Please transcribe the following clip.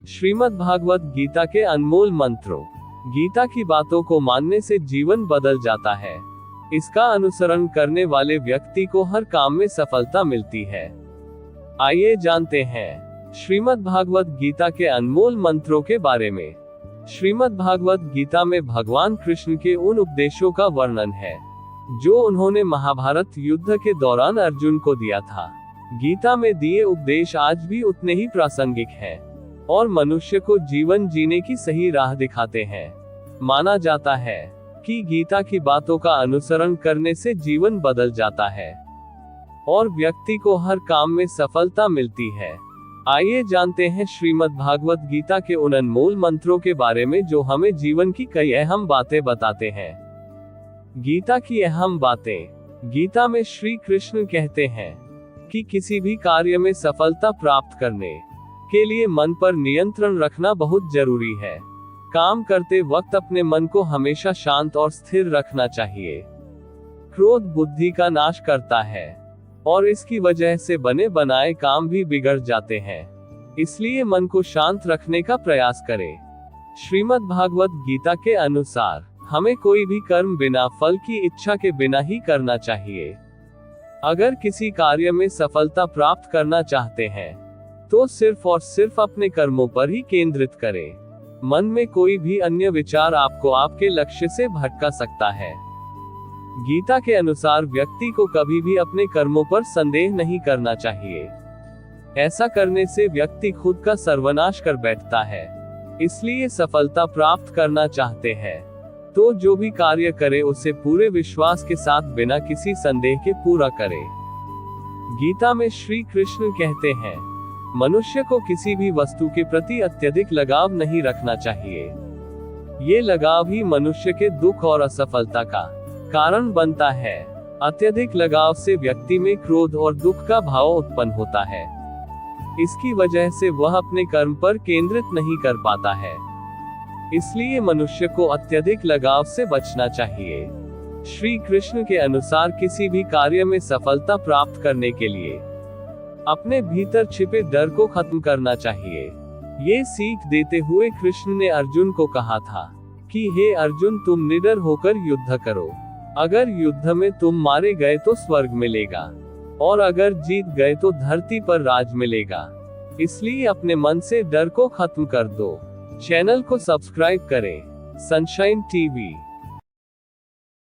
श्रीमद् भागवत गीता के अनमोल मंत्रों। गीता की बातों को मानने से जीवन बदल जाता है। इसका अनुसरण करने वाले व्यक्ति को हर काम में सफलता मिलती है। आइए जानते हैं श्रीमद् भागवत गीता के अनमोल मंत्रों के बारे में। श्रीमद् भागवत गीता में भगवान कृष्ण के उन उपदेशों का वर्णन है जो उन्होंने महाभारत युद्ध के दौरान अर्जुन को दिया था। गीता में दिए उपदेश आज भी उतने ही प्रासंगिक हैं और मनुष्य को जीवन जीने की सही राह दिखाते हैं। माना जाता है कि गीता की बातों का अनुसरण करने से जीवन बदल जाता है और व्यक्ति को हर काम में सफलता मिलती है। आइए जानते हैं श्रीमद् भागवत गीता के उन अनमोल मंत्रों के बारे में जो हमें जीवन की कई अहम बातें बताते हैं। गीता की अहम बातें। गीता में श्री कृष्ण कहते हैं कि किसी भी कार्य में सफलता प्राप्त करने के लिए मन पर नियंत्रण रखना बहुत जरूरी है। काम करते वक्त अपने मन को हमेशा शांत और स्थिर रखना चाहिए। क्रोध बुद्धि का नाश करता है और इसकी वजह से बने बनाए काम भी बिगड़ जाते हैं। इसलिए मन को शांत रखने का प्रयास करें। श्रीमद् भागवत गीता के अनुसार हमें कोई भी कर्म बिना फल की इच्छा के बिना ही करना चाहिए। अगर किसी कार्य में सफलता प्राप्त करना चाहते हैं तो सिर्फ और सिर्फ अपने कर्मों पर ही केंद्रित करें। मन में कोई भी अन्य विचार आपको आपके लक्ष्य से भटका सकता है। गीता के अनुसार व्यक्ति को कभी भी अपने कर्मों पर संदेह नहीं करना चाहिए। ऐसा करने से व्यक्ति खुद का सर्वनाश कर बैठता है। इसलिए सफलता प्राप्त करना चाहते हैं तो जो भी कार्य करे उसे पूरे विश्वास के साथ बिना किसी संदेह के पूरा करे। गीता में श्री कृष्ण कहते हैं मनुष्य को किसी भी वस्तु के प्रति अत्यधिक लगाव नहीं रखना चाहिए। ये लगाव ही मनुष्य के दुख और असफलता का कारण बनता है। अत्यधिक लगाव से व्यक्ति में क्रोध और दुख का भाव उत्पन्न होता है। इसकी वजह से वह अपने कर्म पर केंद्रित नहीं कर पाता है। इसलिए मनुष्य को अत्यधिक लगाव से बचना चाहिए। श्री कृष्ण के अनुसार किसी भी कार्य में सफलता प्राप्त करने के लिए अपने भीतर छिपे डर को खत्म करना चाहिए। ये सीख देते हुए कृष्ण ने अर्जुन को कहा था कि हे अर्जुन, तुम निडर होकर युद्ध करो। अगर युद्ध में तुम मारे गए तो स्वर्ग मिलेगा और अगर जीत गए तो धरती पर राज मिलेगा। इसलिए अपने मन से डर को खत्म कर दो। चैनल को सब्सक्राइब करें। Sunshine TV.